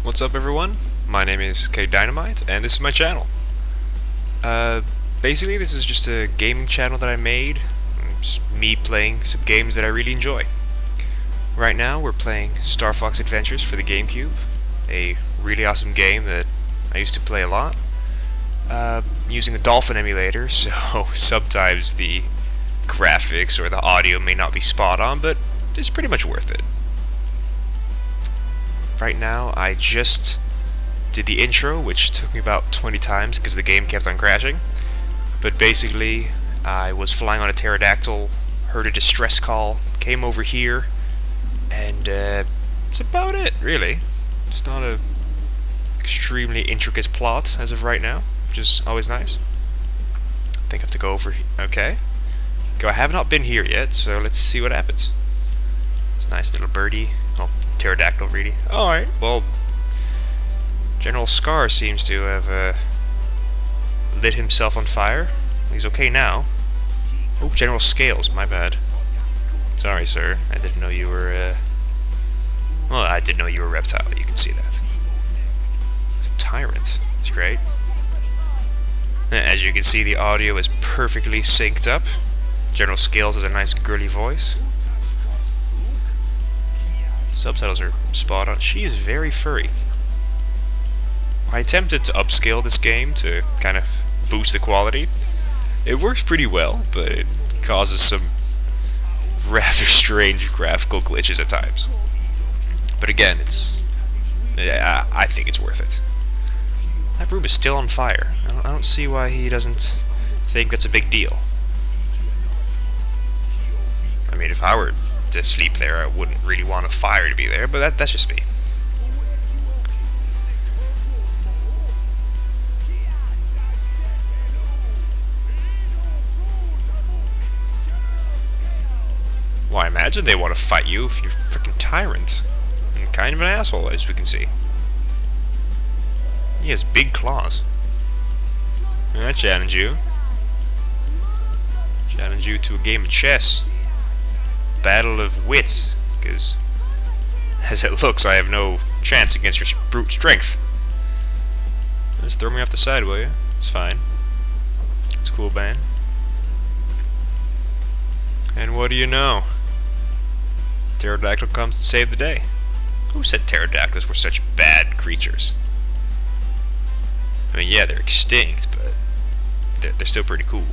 What's up everyone? My name is KDynomite and this is my channel. Basically this is just a gaming channel that I made. It's me playing some games that I really enjoy. Right now we're playing Starfox Adventures for the GameCube. A really awesome game that I used to play a lot. Using a Dolphin emulator, so sometimes the graphics or the audio may not be spot on, but it's pretty much worth it. Right now, I just did the intro, which took me about 20 times because the game kept on crashing. But basically, I was flying on a pterodactyl, heard a distress call, came over here, and that's about it, really. It's not a extremely intricate plot as of right now, which is always nice. I think I have to go over here. Okay. I have not been here yet, so let's see what happens. It's a nice little birdie. Oh, pterodactyl, really. Alright, well, General Scar seems to have lit himself on fire. He's okay now. Oh, General Scales, my bad. Sorry, sir. I didn't know you were, well, I did know you were a reptile. You can see that. It's a tyrant. It's great. As you can see, the audio is perfectly synced up. General Scales has a nice girly voice. Subtitles are spot on. She is very furry. I attempted to upscale this game to kind of boost the quality. It works pretty well, but it causes some rather strange graphical glitches at times. But again, yeah, I think it's worth it. That room is still on fire. I don't see why he doesn't think that's a big deal. I mean, if I were to sleep there, I wouldn't really want a fire to be there, but that's just me. Well, I imagine they want to fight you if you're a freaking tyrant. And kind of an asshole, as we can see. He has big claws. I challenge you. Challenge you to a game of chess. Battle of wits, because as it looks, I have no chance against your brute strength. Just throw me off the side, will you? It's fine. It's cool, man. And what do you know? Pterodactyl comes to save the day. Who said pterodactyls were such bad creatures? I mean, yeah, they're extinct, but they're still pretty cool.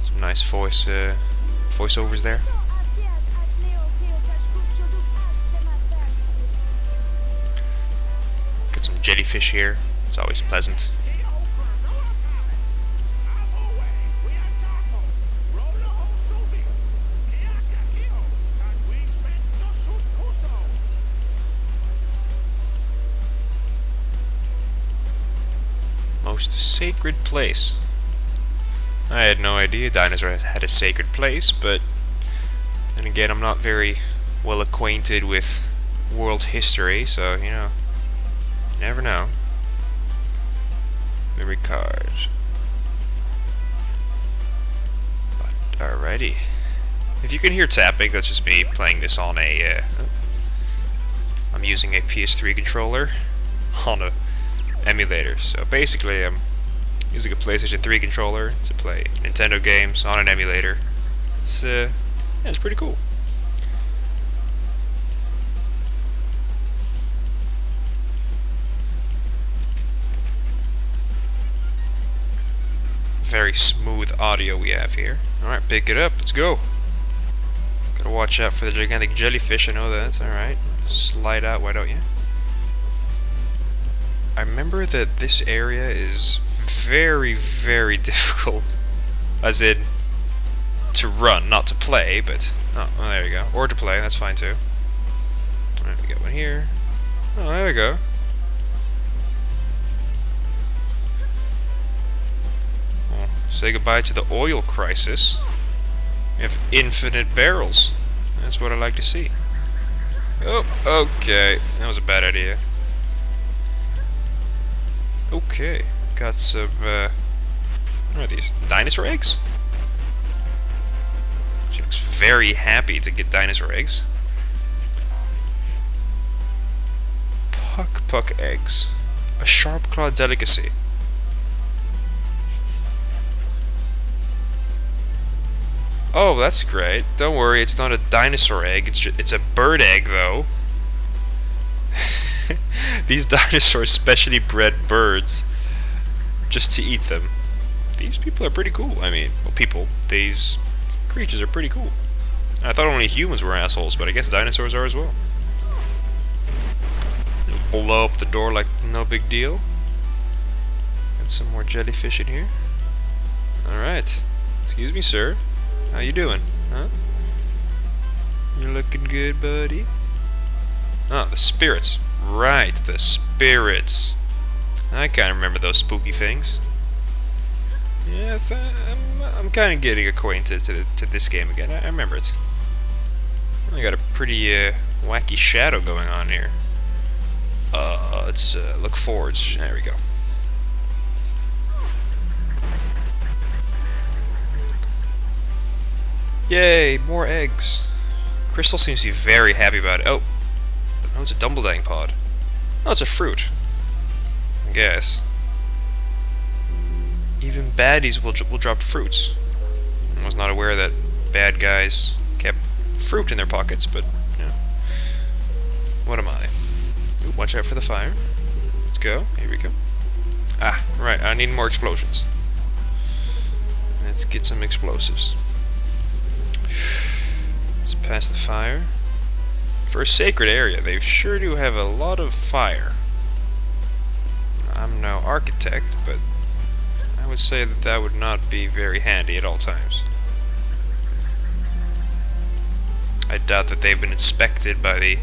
Some nice voiceovers there. Got some jellyfish here. It's always pleasant. Most sacred place. I had no idea dinosaur had a sacred place, but then again, I'm not very well acquainted with world history, so, you know, you never know. Memory card. But, alrighty. If you can hear tapping, that's just me playing this on a, I'm using a PS3 controller on a emulator, so basically I'm using a PlayStation 3 controller to play Nintendo games on an emulator. It's yeah, it's pretty cool. Very smooth audio we have here. Alright, pick it up, let's go. Gotta watch out for the gigantic jellyfish, I know that. Alright, slide out, why don't you? I remember that this area is very, very difficult. As in, to run, not to play, but... Oh, well, there we go. Or to play, that's fine too. Alright, we got one here. Oh, there we go. Well, say goodbye to the oil crisis. We have infinite barrels. That's what I like to see. Oh, okay. That was a bad idea. Okay, got some, what are these? Dinosaur eggs? She looks very happy to get dinosaur eggs. Puck eggs. A sharp clawed delicacy. Oh, that's great. Don't worry, it's not a dinosaur egg. It's a bird egg, though. These dinosaurs specially bred birds just to eat them. These people are pretty cool. I mean, well, people. These creatures are pretty cool. I thought only humans were assholes, but I guess dinosaurs are as well. Blow up the door like no big deal. Got some more jellyfish in here. Alright. Excuse me, sir. How you doing? Huh? You looking good, buddy? Oh, the spirits. Right, the spirits. I kind of remember those spooky things. Yeah, I'm kind of getting acquainted to this game again. I remember it. I got a pretty wacky shadow going on here. Let's look forwards. There we go. Yay, more eggs. Crystal seems to be very happy about it. Oh, it's a dumbledang pod. Oh, it's a fruit. I guess. Even baddies will drop fruits. I was not aware that bad guys kept fruit in their pockets, but, you know. What am I? Ooh, watch out for the fire. Let's go. Here we go. Ah, right. I need more explosions. Let's get some explosives. Let's pass the fire. For a sacred area, they sure do have a lot of fire. I'm no architect, but I would say that that would not be very handy at all times. I doubt that they've been inspected by the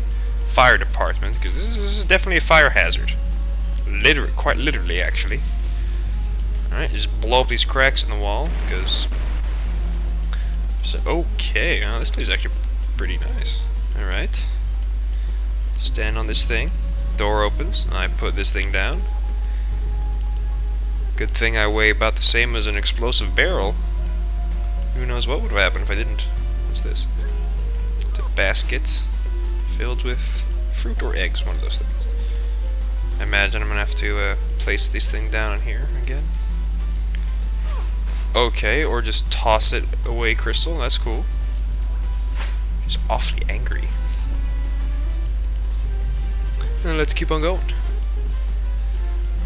fire department, because this is definitely a fire hazard. Quite literally, actually. Alright, just blow up these cracks in the wall, because... So, okay, this place is actually pretty nice. Alright. Stand on this thing. Door opens, and I put this thing down. Good thing I weigh about the same as an explosive barrel. Who knows what would have happened if I didn't. What's this? It's a basket filled with fruit or eggs, one of those things. I imagine I'm gonna have to place this thing down in here again. Okay, or just toss it away, Crystal. That's cool. She's awfully angry. And let's keep on going.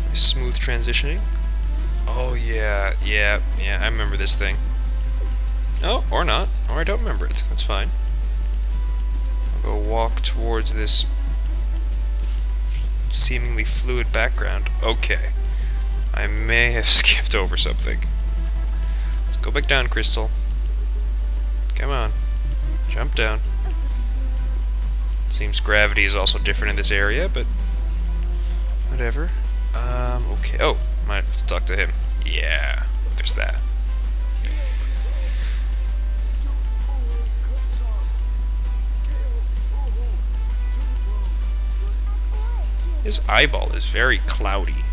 Nice smooth transitioning. Oh yeah, I remember this thing. Oh, or not. Or I don't remember it. That's fine. I'll go walk towards this seemingly fluid background. Okay. I may have skipped over something. Let's go back down, Crystal. Come on. Jump down. Seems gravity is also different in this area, but whatever. Okay. Oh, might have to talk to him. Yeah, there's that. His eyeball is very cloudy.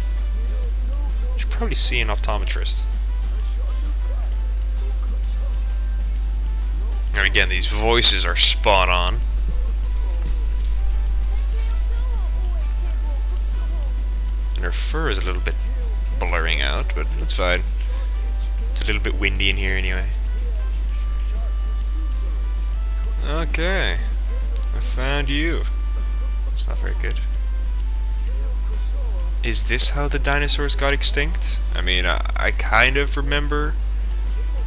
Should probably see an optometrist. And again, these voices are spot on. And her fur is a little bit blurring out, but that's fine. It's a little bit windy in here anyway. Okay. I found you. It's not very good. Is this how the dinosaurs got extinct? I mean, I kind of remember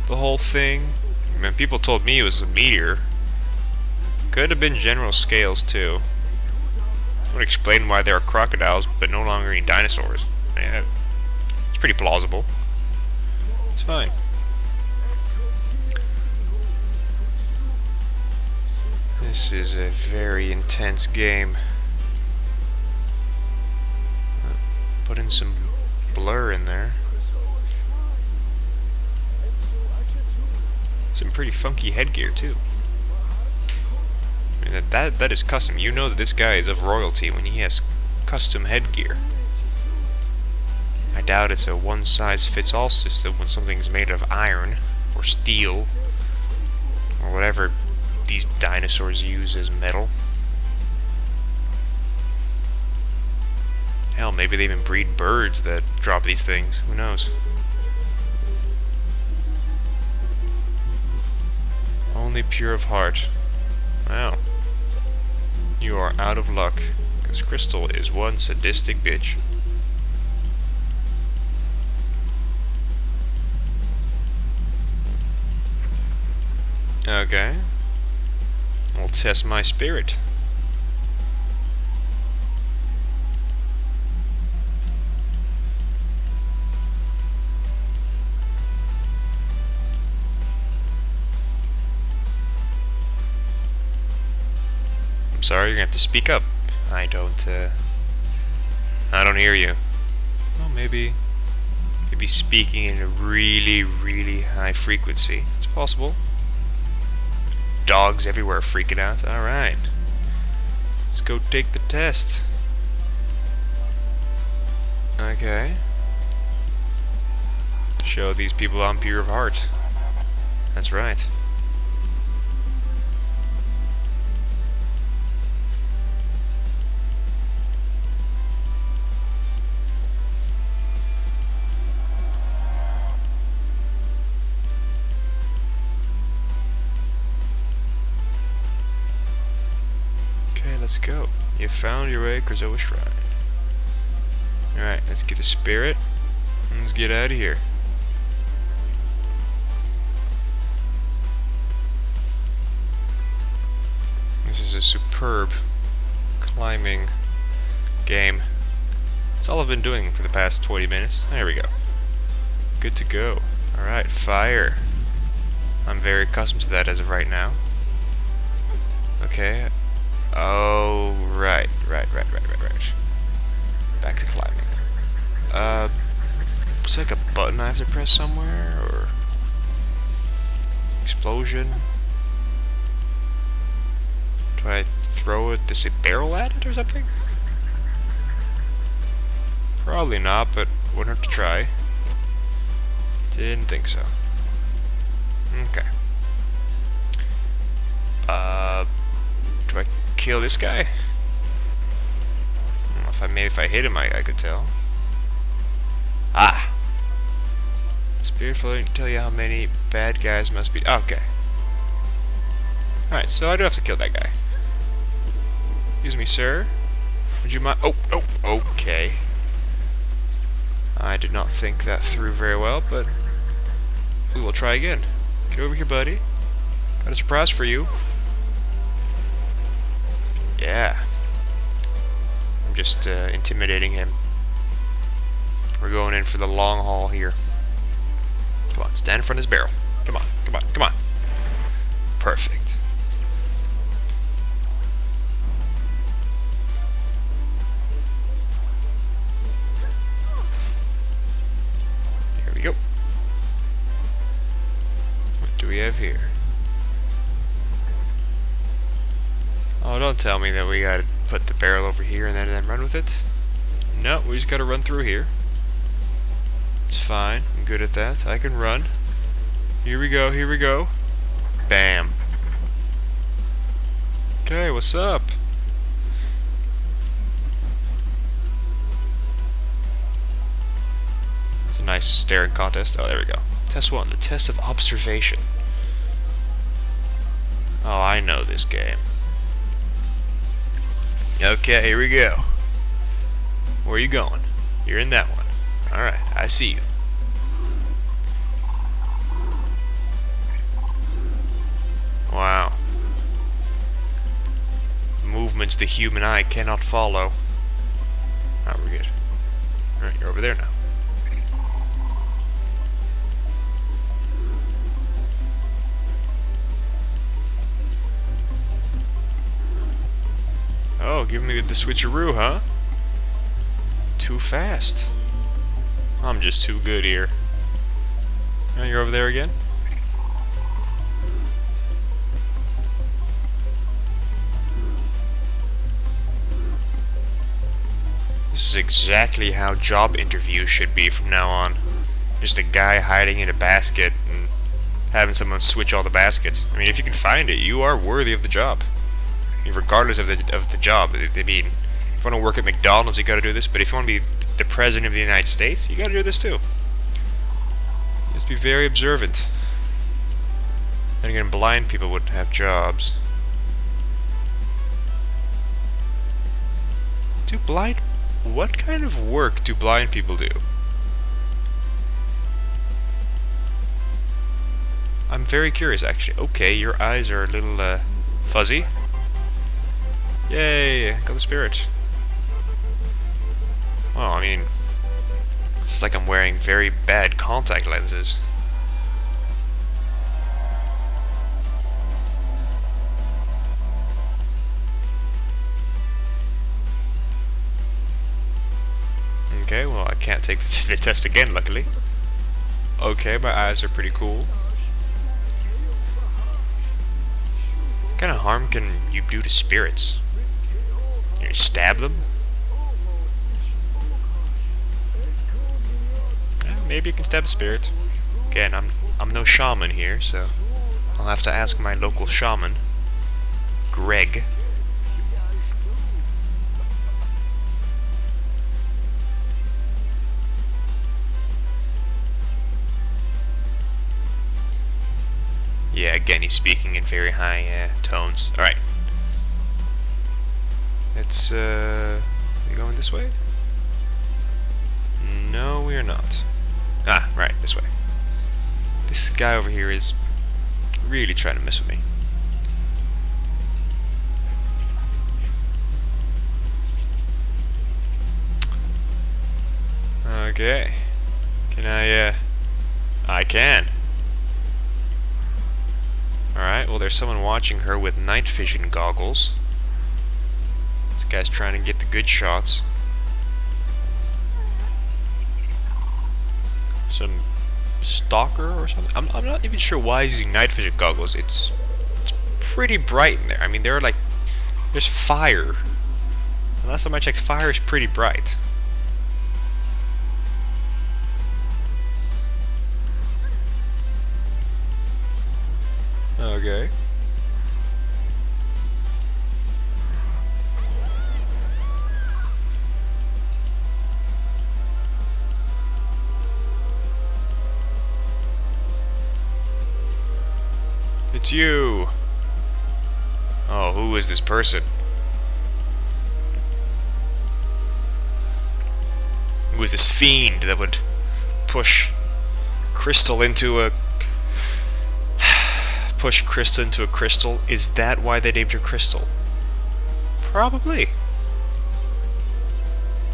the whole thing. I mean, people told me it was a meteor. Could have been general scales too. That would explain why there are crocodiles but no longer any dinosaurs. Yeah, it's pretty plausible. It's fine. This is a very intense game. Put in some blur in there. Some pretty funky headgear too. I mean, that is custom. You know that this guy is of royalty when he has custom headgear. I doubt it's a one-size-fits-all system when something's made of iron or steel or whatever these dinosaurs use as metal. Hell, maybe they even breed birds that drop these things. Who knows? Only pure of heart. Wow. You are out of luck, because Crystal is one sadistic bitch. Okay. We'll test my spirit. I'm sorry, you're gonna have to speak up. I don't hear you. Well, maybe speaking in a really, really high frequency. It's possible. Dogs everywhere freaking out. Alright. Let's go take the test. Okay. Show these people I'm pure of heart. That's right. Let's go. You found your way, Krazoa Shrine. Alright, let's get the spirit. And let's get out of here. This is a superb climbing game. That's all I've been doing for the past 20 minutes. There we go. Good to go. Alright, fire. I'm very accustomed to that as of right now. Okay. Oh, right. Back to climbing. It's like a button I have to press somewhere, or explosion. Do I throw it, this a barrel at it or something? Probably not, but wouldn't hurt to try. Didn't think so. Okay. Do I kill this guy? I don't know if maybe if I hit him, I could tell. Ah! Spirit floating to tell you how many bad guys must be. Okay. Alright, so I do have to kill that guy. Excuse me, sir. Would you mind? Oh, okay. I did not think that through very well, but we will try again. Get over here, buddy. Got a surprise for you. Yeah. I'm just intimidating him. We're going in for the long haul here. Come on, stand in front of his barrel. Come on. Perfect. There we go. What do we have here? Oh, don't tell me that we gotta put the barrel over here and then run with it. No, we just gotta run through here. It's fine. I'm good at that. I can run. Here we go. Bam. Okay, what's up? It's a nice staring contest. Oh, there we go. Test 1, the test of observation. Oh, I know this game. Okay, here we go. Where are you going? You're in that one. Alright, I see you. Wow. Movements the human eye cannot follow. Alright, we're good. Alright, you're over there now. Oh, give me the switcheroo, huh? Too fast. I'm just too good here. Oh, you're over there again? This is exactly how job interviews should be from now on. Just a guy hiding in a basket and having someone switch all the baskets. I mean, if you can find it, you are worthy of the job. I mean, regardless of the job. I mean, If you want to work at McDonald's, you gotta do this, but if you want to be the President of the United States, you gotta do this too. You have to be very observant. Then again, blind people wouldn't have jobs. What kind of work do blind people do? I'm very curious, actually. Okay, your eyes are a little, fuzzy. Yay, got the spirit. Well, I mean, it's just like I'm wearing very bad contact lenses. Okay, well, I can't take the test again, luckily. Okay, my eyes are pretty cool. What kind of harm can you do to spirits? You stab them? Maybe you can stab a spirit. Again, I'm no shaman here, so I'll have to ask my local shaman, Greg. Yeah, again, he's speaking in very high tones. Alright. Let's, are we going this way? No, we are not. Ah, right, this way. This guy over here is really trying to mess with me. Okay. Can I can. Alright, well, there's someone watching her with night vision goggles. This guy's trying to get the good shots. Some stalker or something? I'm not even sure why he's using night vision goggles. It's pretty bright in there. I mean, there's fire. And last time I checked, fire is pretty bright. Okay. It's you! Oh, who is this person? Who is this fiend that would push crystal into a crystal? Is that why they named her Crystal? Probably.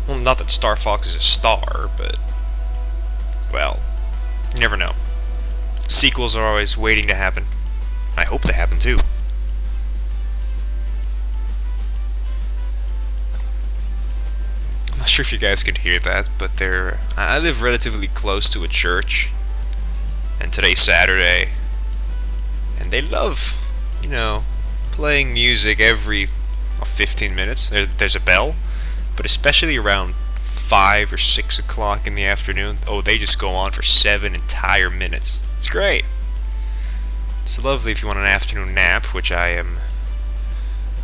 Well, not that Starfox is a star, but well, you never know. Sequels are always waiting to happen. I hope they happen too. I'm not sure if you guys can hear that, but I live relatively close to a church, and today's Saturday, and they love, you know, playing music every 15 minutes. There's a bell, but especially around 5 or 6 o'clock in the afternoon, oh, they just go on for 7 entire minutes. It's great. It's lovely if you want an afternoon nap, which I'm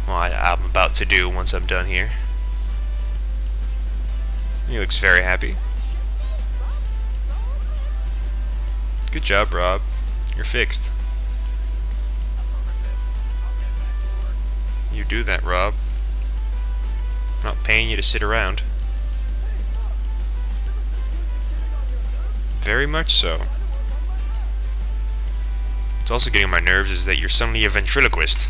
about to do once I'm done here. He looks very happy. Good job, Rob. You're fixed. You do that, Rob. I'm not paying you to sit around. Very much so. What's also getting on my nerves is that you're suddenly a ventriloquist.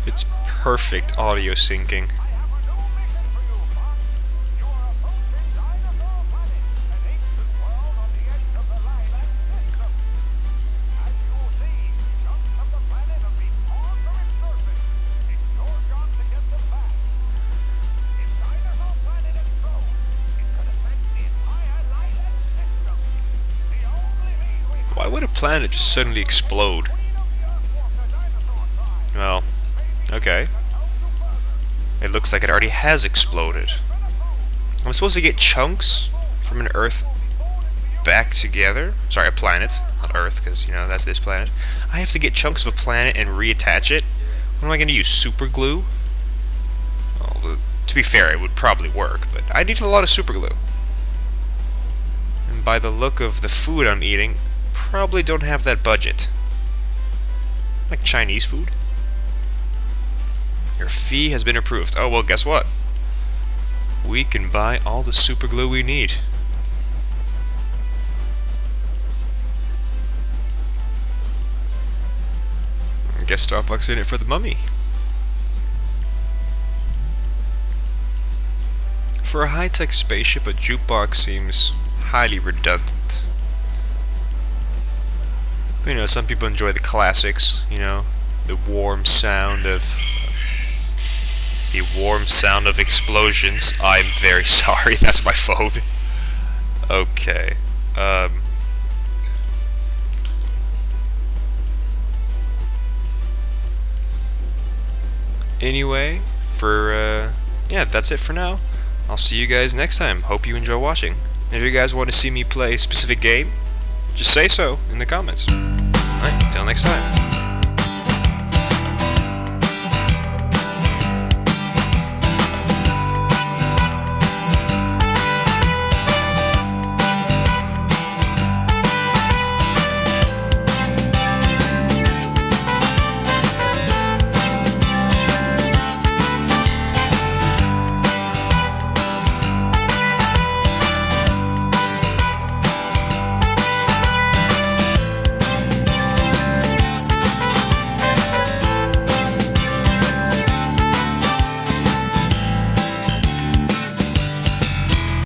It's perfect audio syncing. Why would a planet just suddenly explode? Well, okay. It looks like it already has exploded. I'm supposed to get chunks from an Earth back together. Sorry, a planet, not Earth, because, you know, that's this planet. I have to get chunks of a planet and reattach it. What am I going to use, super glue? Well, to be fair, it would probably work, but I need a lot of super glue. And by the look of the food I'm eating, probably don't have that budget. Like Chinese food? Your fee has been approved. Oh, well, guess what? We can buy all the super glue we need. I guess Starfox in it for the mummy. For a high-tech spaceship, a jukebox seems highly redundant. But, you know, some people enjoy the classics, you know, the warm sound of explosions. I'm very sorry, that's my phone. Okay. Anyway, yeah, that's it for now. I'll see you guys next time. Hope you enjoy watching. And if you guys want to see me play a specific game, just say so in the comments. Alright, until next time.